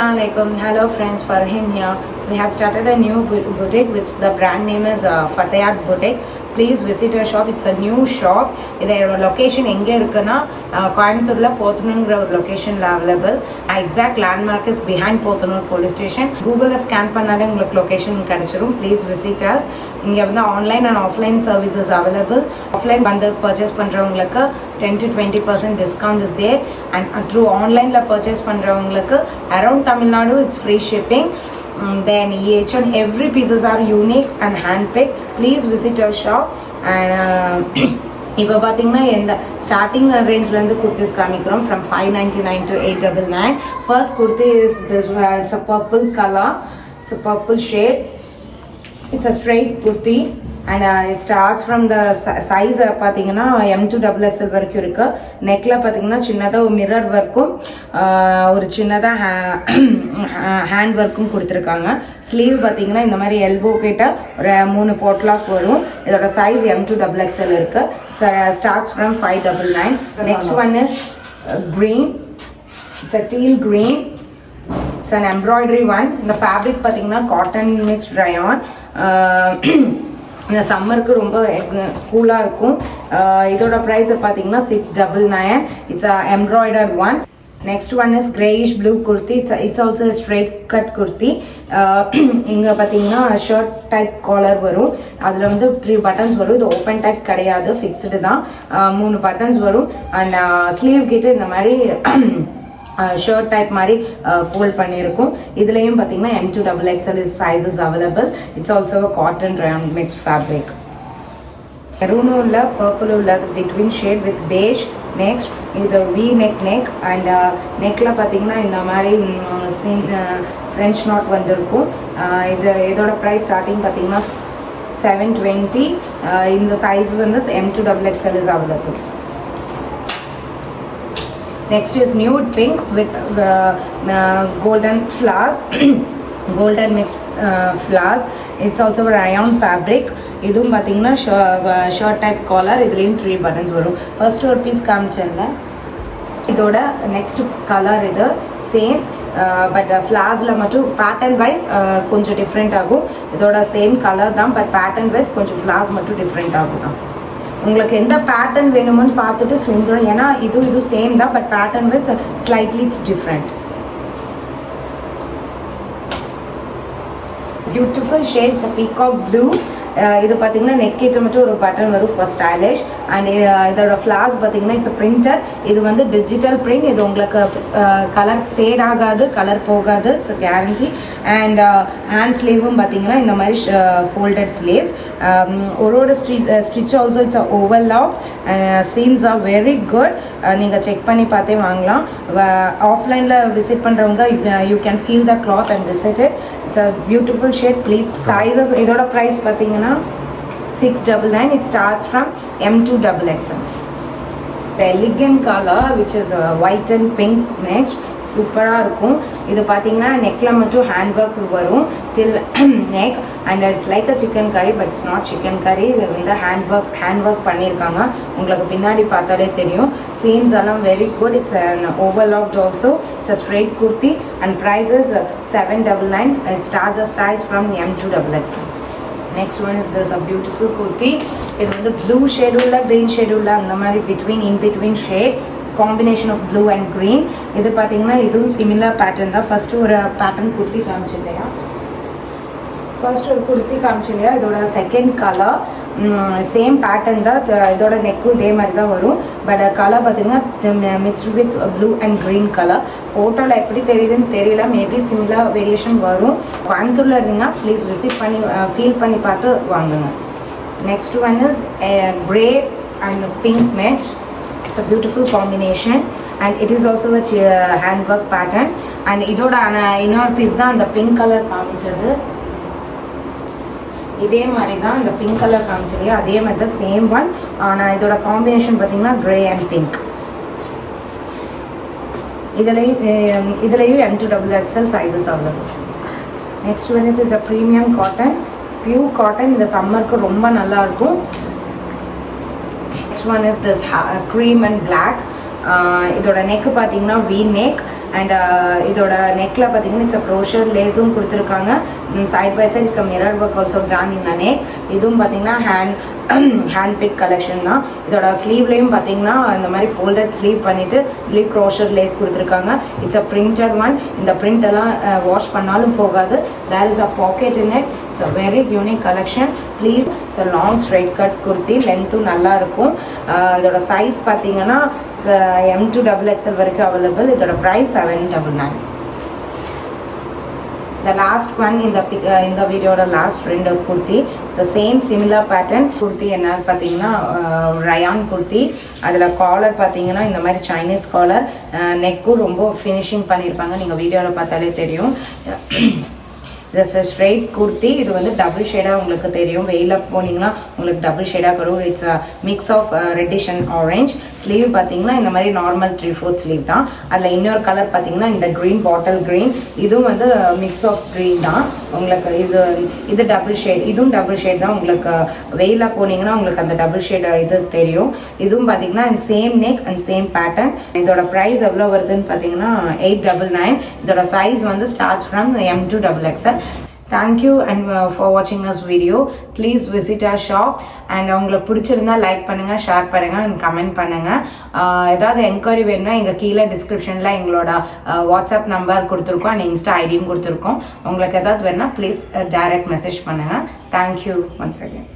Assalamualaikum. Hello friends, Farhin here. We have started a new boutique which the brand name is Fatayat Boutique. Please visit our shop. It's a new shop. இதோட location எங்கே இருக்குன்னா கோயம்புத்தூரில் போத்தனூர்ங்கிற ஒரு லொக்கேஷனில் available. Exact landmark is behind Podanur police station. கூகுளில் scan பண்ணாலே உங்களுக்கு லொக்கேஷன் கிடச்சிரும். Please visit us. இங்கே வந்து online and offline services available. Offline வந்து பர்ச்சேஸ் பண்ணுறவங்களுக்கு 10 to 20% discount is there. And through ஆன்லைனில் பர்ச்சேஸ் பண்ணுறவங்களுக்கு around Tamil Nadu it's free shipping. Then each and every pieces are unique and handpicked. Please visit our shop. And இப்போ பார்த்தீங்கன்னா இந்த starting ரேஞ்ச்லேருந்து kurtis காமிக்கிறோம் from 599 to 899. First kurti is this. It's a purple colour. It's a purple shade. It's a straight kurti and it starts from the size பார்த்தீங்கன்னா M2 XXL வரைக்கும் இருக்குது. நெக்கில் பார்த்தீங்கன்னா சின்னதாக ஒரு மிரர் ஒர்க்கும் ஒரு சின்னதாக ஹேண்ட் ஒர்க்கும் கொடுத்துருக்காங்க. ஸ்லீவ் பார்த்தீங்கன்னா இந்த மாதிரி எல்போ கிட்ட ஒரு 3 போட்லாக் வரும். இதோட சைஸ் M2 XXL இருக்குது. Starts from 599. Next one is green. It's a teal green. It's an embroidery one. இந்த ஃபேப்ரிக் பார்த்தீங்கன்னா காட்டன் மிக்ஸ்ட் ரயான். இந்த சம்மருக்கு ரொம்ப கூலாக இருக்கும். இதோட ப்ரைஸ் பார்த்தீங்கன்னா 699. It's a embroidered one. Next one is greyish blue kurti. It's also straight cut kurti. இங்கே பார்த்தீங்கன்னா ஷர்ட் டைப் காலர் வரும். அதில் வந்து 3 பட்டன்ஸ் வரும். இது ஓப்பன் டைப் கிடையாது, ஃபிக்ஸ்டு தான். 3 பட்டன்ஸ் வரும். அண்ட் ஸ்லீவ் கிட்ட இந்த மாதிரி ஷர்ட் டைப் மாதிரி ஃபோல்ட் பண்ணியிருக்கும். இதுலேயும் பார்த்தீங்கன்னா M2 XXL sizes available. It's also cotton rayon mixed fabric. மெரூனும் இல்லை பர்பிளும் இல்லை, between shade with beige. Next இது வி நெக் அண்ட் நெக்கில் பார்த்தீங்கன்னா இந்த மாதிரி ஃப்ரெஞ்ச் நாட் வந்திருக்கும். இதோட ப்ரைஸ் ஸ்டார்டிங் பார்த்தீங்கன்னா 720. இந்த சைஸ் வந்து M2 XXL is available. Next is nude pink with golden flowers. Golden mixed flowers. It's also a rayon fabric. இதுவும் பார்த்தீங்கன்னா ஷர்ட் டைப் காலர். இதுலேயும் 3 பட்டன்ஸ் வரும். ஃபர்ஸ்ட் ஒரு பீஸ் காமிச்சேங்க. இதோட நெக்ஸ்ட் கலர் இது சேம், பட் ஃப்ளார்ஸில் மட்டும் பேட்டர்ன் வைஸ் கொஞ்சம் different ஆகும். இதோட சேம் கலர் தான், பட் பேட்டர்ன் வைஸ் கொஞ்சம் ஃப்ளார்ஸ் மட்டும் டிஃப்ரெண்ட் ஆகும். உங்களுக்கு எந்த பேட்டர்ன் வேணுமோன்னு பார்த்துட்டு சொல்கிறோம். ஏன்னா இது சேம் தான், but pattern wise slightly it's different. Beautiful shades peacock blue. இது பார்த்தீங்கன்னா நெக்கிட்ட மட்டும் ஒரு பட்டன் வரும் ஃபார் ஸ்டைலிஷ். அண்ட் இதோட ஃப்ளார்ஸ் பார்த்தீங்கன்னா இட்ஸ் பிரிண்டட். இது வந்து டிஜிட்டல் பிரிண்ட். இது உங்களுக்கு கலர் ஃபேட் ஆகாது, கலர் போகாது, இட்ஸ் கேரண்டி. அண்ட் ஹேண்ட் ஸ்லீவும் பார்த்தீங்கன்னா இந்த மாதிரி ஃபோல்டட் ஸ்லீவ்ஸ். ஒரு stitch also it's overlock. Seams are very good. நீங்கள் செக் பண்ணி பார்த்தே வாங்கலாம். ஆஃப்லைனில் விசிட் பண்ணுறவங்க you can feel the cloth and visit it. It's a beautiful shade. Please sizes இதோட ப்ரைஸ் பார்த்தீங்கன்னா 699. It starts from M2 XXL. The elegant color which is white and pink mixed. சூப்பராக இருக்கும். இது பார்த்தீங்கன்னா நெக்கில் மட்டும் ஹேண்ட் ஒர்க் வரும் till neck. And it's like a chikankari, but it's not chikankari. இது வந்து ஹேண்ட் ஒர்க் பண்ணியிருக்காங்க. உங்களுக்கு பின்னாடி பார்த்தாலே தெரியும். சீம்ஸ் எல்லாம் very good. It's an overlocked also. It's a straight kurti and price is 799. It starts a size from M2 XXL. Next one is this a beautiful kurti. இது வந்து ப்ளூ ஷேடு உள்ள green shade உள்ள அந்த மாதிரி in between shade combination of blue and green. இது பார்த்தீங்கன்னா இதுவும் similar pattern தான். ஃபர்ஸ்ட் ஒரு பேட்டர்ன் குர்த்தி காமிச்சு இல்லையா, இதோட செகண்ட் கலர் சேம் பேட்டர்ன் தான். இதோட நெக்கும் இதே மாதிரி தான் வரும். பட் கலர் பார்த்தீங்கன்னா mixed with blue and green colour. ஃபோட்டோவில் எப்படி தெரியுதுன்னு தெரியல, மேபி சிமிலர் வேரியேஷன் வரும். கோயம்புத்தூரில் இருந்தீங்கன்னா ப்ளீஸ் விசிட் பண்ணி ஃபீல் பண்ணி பார்த்து வாங்குங்க. Next one is grey and pink mixed. It's a beautiful combination and it is also a handwork pattern. And இதோட இன்னொரு பீஸ் தான் அந்த பிங்க் கலர் காமிச்சது. இதே மாதிரி தான் இந்த பிங்க் கலர் காமிச்சது, அதே மாதிரி தான் சேம் ஒன். ஆனால் இதோட காம்பினேஷன் பார்த்தீங்கன்னா கிரே அண்ட் பிங்க். இதுலேயும் M2 XXL சைஸஸ் அவ்வளவு. Next one is a premium cotton. It's pure cotton. இந்த சம்மருக்கு ரொம்ப நல்லாயிருக்கும். Next one is this cream and black. இதோட நெக் பார்த்தீங்கன்னா வி நெக். அண்ட் இதோட நெக்கில் பார்த்தீங்கன்னா இட்ஸ் க்ரோஷர் லேஸும் கொடுத்துருக்காங்க. Side by side it's mirror work also done in the neck. இதுவும் பார்த்தீங்கன்னா ஹேண்ட் பிக் கலெக்ஷன் தான். இதோட ஸ்லீவ்லேயும் பார்த்தீங்கன்னா இந்த மாதிரி ஃபோல்டட் ஸ்லீவ் பண்ணிவிட்டு இதுலேயும் க்ரோஷர் லேஸ் கொடுத்துருக்காங்க. It's printed one. இந்த பிரிண்ட் எல்லாம் வாஷ் பண்ணாலும் போகாது. There is a pocket in it. It's a very unique collection. Please it's a long straight cut kurti. லென்த்தும் நல்லா இருக்கும். இதோட சைஸ் பார்த்தீங்கன்னா M2XXL வரைக்கும் அவைலபிள். இதோட price 799. The last one in the video last trend of kurti, it's the same similar pattern. Kurti enna pathina rayon kurti, adula collar pathina indha mari Chinese collar, neck rombo finishing pannirpaanga, neenga video la pathale theriyum. This is straight kurti. இது வந்து double ஷேடாக உங்களுக்கு தெரியும். வெயில போனீங்கன்னா உங்களுக்கு double ஷேடாக வரும். It's a mix of reddish and orange. Sleeve பார்த்தீங்கன்னா இந்த மாதிரி நார்மல் 3/4 ஸ்லீவ் தான். அதில் இன்னொரு கலர் பார்த்தீங்கன்னா இந்த க்ரீன், பாட்டில் க்ரீன். இதுவும் வந்து மிக்ஸ் ஆஃப் க்ரீன் தான். உங்களுக்கு இது டபுள் ஷேட். இதுவும் டபுள் ஷேட் தான். உங்களுக்கு வெயில போனீங்கன்னா உங்களுக்கு அந்த டபுள் ஷேட் இது தெரியும். இதுவும் பார்த்தீங்கன்னா same neck and same pattern. இதோட ப்ரைஸ் எவ்வளோ வருதுன்னு பார்த்தீங்கன்னா 899. இதோட சைஸ் வந்து starts from M2XXL. Thank you and for watching this video. Please visit our shop and உங்களுக்கு பிடிச்சிருந்தா லைக் பண்ணுங்க, ஷேர் பண்ணுங்க and கமெண்ட் பண்ணுங்க. ஏதாவது என்கொயரி வேணும்னா எங்க கீழே டிஸ்கிரிப்ஷன்ல எங்களோட வாட்ஸ்அப் நம்பர் கொடுத்துருக்கோம் and இன்ஸ்டா ஐடியும் கொடுத்துருக்கோம். உங்களுக்கு ஏதாவது வேணும்னா ப்ளீஸ் டைரக்ட் மெசேஜ் பண்ணுங்க. Thank you once again.